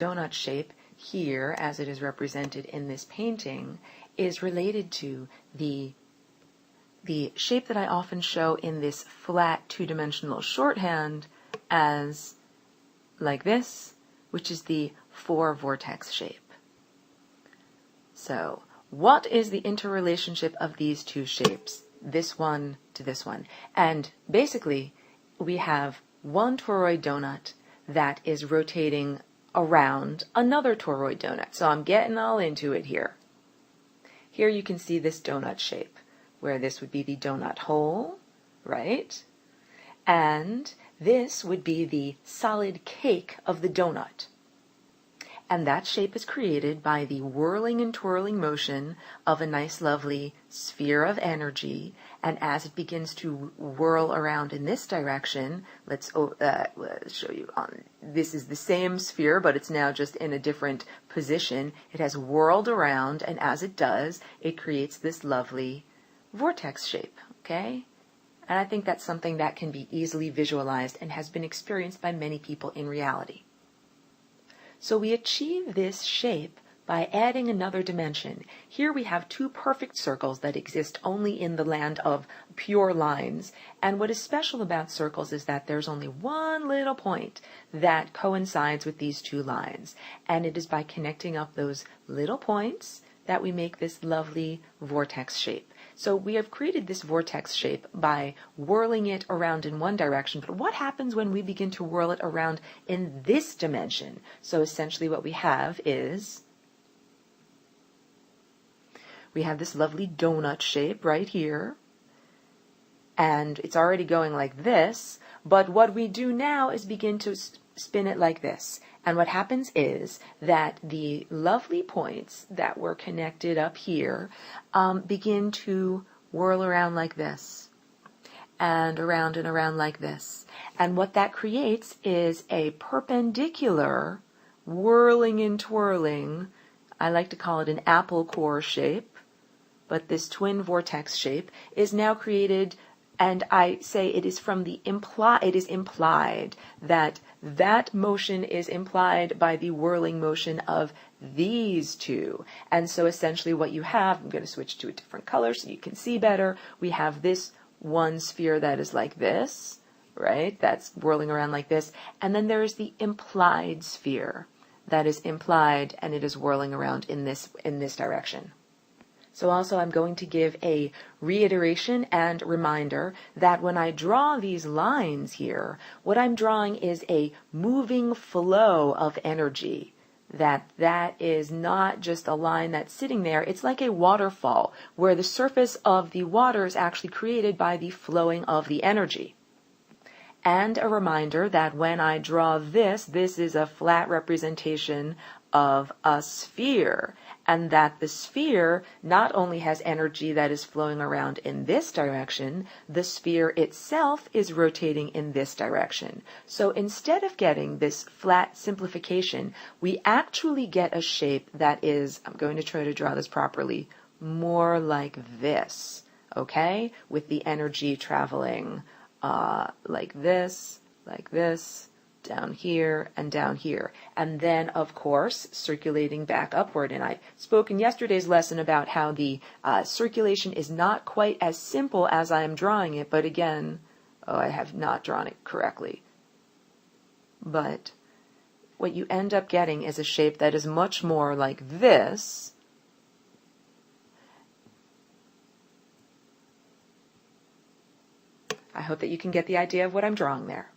donut shape here, as it is represented in this painting, is related to the shape that I often show in this flat two-dimensional shorthand as like this, which is the 4-vortex shape. So, what is the interrelationship of these two shapes, this one to this one? And basically, we have one toroid donut that is rotating around another toroid donut. So I'm getting all into it here. Here you can see this donut shape, where this would be the donut hole, right? And this would be the solid cake of the donut. And that shape is created by the whirling and twirling motion of a nice, lovely sphere of energy. And as it begins to whirl around in this direction, let's show you. This is the same sphere, but it's now just in a different position. It has whirled around, and as it does, it creates this lovely vortex shape, okay? And I think that's something that can be easily visualized and has been experienced by many people in reality. So we achieve this shape by adding another dimension. Here we have two perfect circles that exist only in the land of pure lines. And what is special about circles is that there's only one little point that coincides with these two lines. And it is by connecting up those little points that we make this lovely vortex shape. So we have created this vortex shape by whirling it around in one direction, but what happens when we begin to whirl it around in this dimension? So essentially what we have is, we have this lovely donut shape right here, and it's already going like this, but what we do now is begin to spin it like this. And what happens is that the lovely points that were connected up here begin to whirl around like this, and around like this. And what that creates is a perpendicular whirling and twirling, I like to call it an apple core shape, but this twin vortex shape is now created. And I say it is from the it is implied that that motion is implied by the whirling motion of these two. And so essentially what you have, I'm going to switch to a different color so you can see better. We have this one sphere that is like this, right? That's whirling around like this. And then there is the implied sphere that is implied, and it is whirling around in this direction. So also I'm going to give a reiteration and reminder that when I draw these lines here, what I'm drawing is a moving flow of energy. That is not just a line that's sitting there. It's like a waterfall where the surface of the water is actually created by the flowing of the energy. And a reminder that when I draw this is a flat representation of a sphere, and that the sphere not only has energy that is flowing around in this direction, the sphere itself is rotating in this direction. So instead of getting this flat simplification, we actually get a shape that is, I'm going to try to draw this properly, more like this, okay? With the energy traveling like this, down here, and down here. And then, of course, circulating back upward. And I spoke in yesterday's lesson about how the circulation is not quite as simple as I am drawing it, but again, I have not drawn it correctly. But what you end up getting is a shape that is much more like this. I hope that you can get the idea of what I'm drawing there.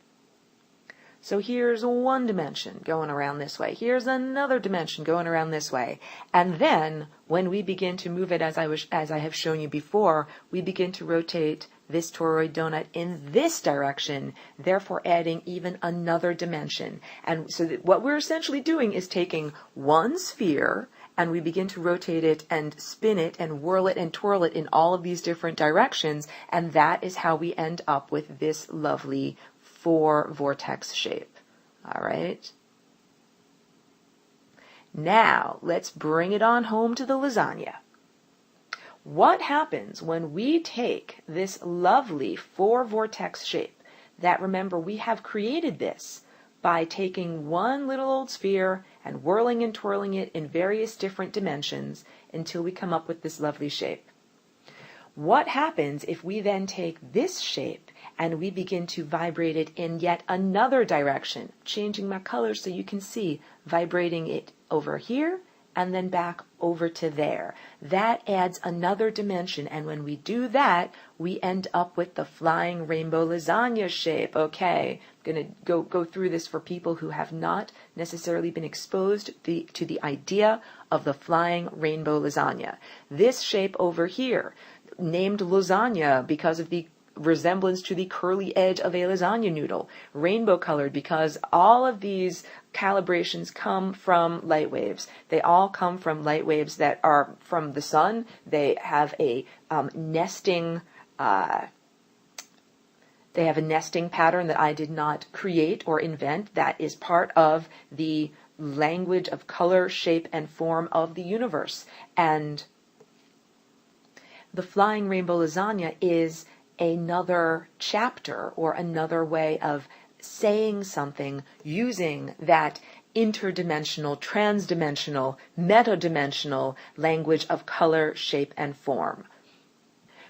So here's one dimension going around this way. Here's another dimension going around this way. And then when we begin to move it as I have shown you before, we begin to rotate this toroid donut in this direction, therefore adding even another dimension. And so what we're essentially doing is taking one sphere and we begin to rotate it and spin it and whirl it and twirl it in all of these different directions, and that is how we end up with this lovely 4-vortex shape. All right? Now, let's bring it on home to the lasagna. What happens when we take this lovely 4-vortex shape that, remember, we have created this by taking one little old sphere and whirling and twirling it in various different dimensions until we come up with this lovely shape. What happens if we then take this shape and we begin to vibrate it in yet another direction, changing my color so you can see, vibrating it over here and then back over to there. That adds another dimension, and when we do that, we end up with the flying rainbow lasagna shape. Okay, I'm going to go through this for people who have not necessarily been exposed to the idea of the flying rainbow lasagna. This shape over here, named lasagna because of the resemblance to the curly edge of a lasagna noodle, rainbow colored because all of these calibrations come from light waves. They all come from light waves that are from the sun. They have a nesting pattern that I did not create or invent. That is part of the language of color, shape, and form of the universe. And the flying rainbow lasagna is another chapter or another way of saying something using that interdimensional, transdimensional, metadimensional language of color, shape, and form.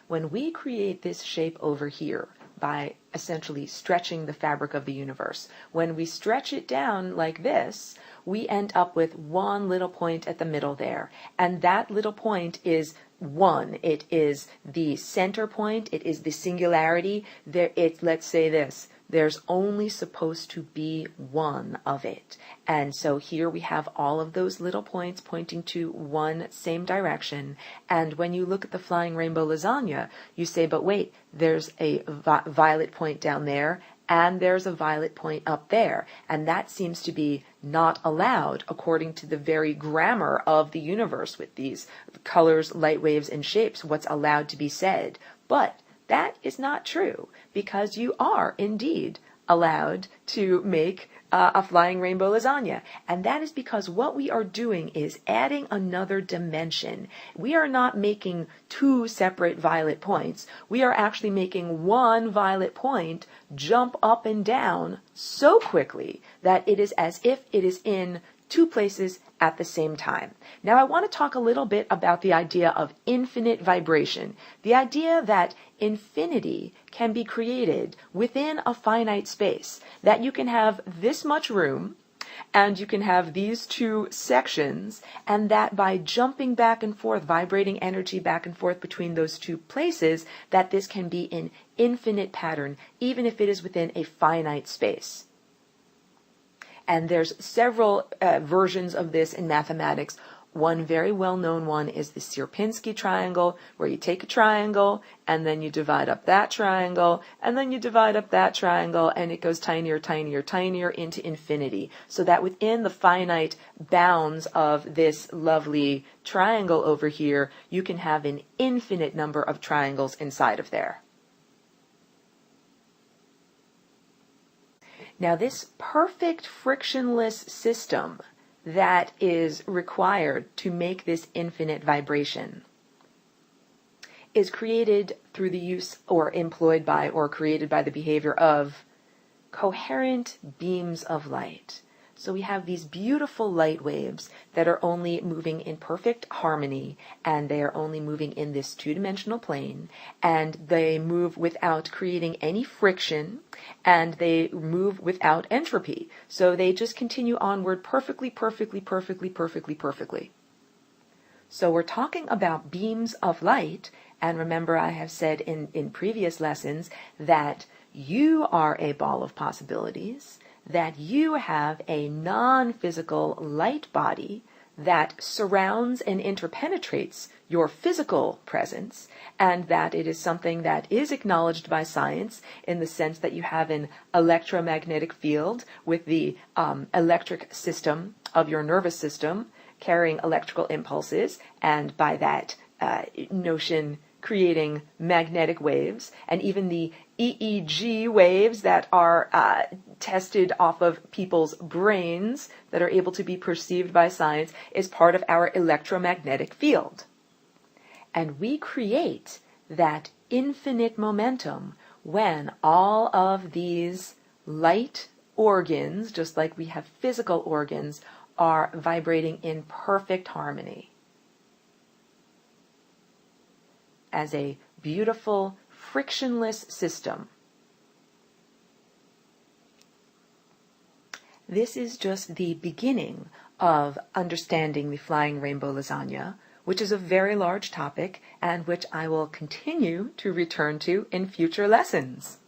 When we create this shape over here by essentially stretching the fabric of the universe, when we stretch it down like this, we end up with one little point at the middle there. And that little point is one. It is the center point. It is the singularity. Let's say this. There's only supposed to be one of it. And so here we have all of those little points pointing to one same direction. And when you look at the flying rainbow lasagna, you say, but wait, there's a violet point down there, and there's a violet point up there. And that seems to be not allowed according to the very grammar of the universe with these colors, light waves, and shapes, what's allowed to be said. But that is not true, because you are indeed allowed to make a flying rainbow lasagna. And that is because what we are doing is adding another dimension. We are not making two separate violet points. We are actually making one violet point jump up and down so quickly that it is as if it is in two places at the same time. Now I want to talk a little bit about the idea of infinite vibration, the idea that infinity can be created within a finite space, that you can have this much room and you can have these two sections, and that by jumping back and forth, vibrating energy back and forth between those two places, that this can be an infinite pattern, even if it is within a finite space. And there's several versions of this in mathematics. One very well-known one is the Sierpinski triangle, where you take a triangle, and then you divide up that triangle, and then you divide up that triangle, and it goes tinier, tinier, tinier into infinity. So that within the finite bounds of this lovely triangle over here, you can have an infinite number of triangles inside of there. Now, this perfect frictionless system that is required to make this infinite vibration is created through the use or employed by or created by the behavior of coherent beams of light. So we have these beautiful light waves that are only moving in perfect harmony, and they are only moving in this two-dimensional plane, and they move without creating any friction, and they move without entropy. So they just continue onward perfectly, perfectly, perfectly, perfectly, perfectly. So we're talking about beams of light, and remember I have said in previous lessons that you are a ball of possibilities, that you have a non-physical light body that surrounds and interpenetrates your physical presence, and that it is something that is acknowledged by science in the sense that you have an electromagnetic field with the electric system of your nervous system carrying electrical impulses, and by that notion creating magnetic waves, and even the EEG waves that are tested off of people's brains that are able to be perceived by science is part of our electromagnetic field. And we create that infinite momentum when all of these light organs, just like we have physical organs, are vibrating in perfect harmony as a beautiful, frictionless system. This is just the beginning of understanding the flying rainbow lasagna, which is a very large topic and which I will continue to return to in future lessons.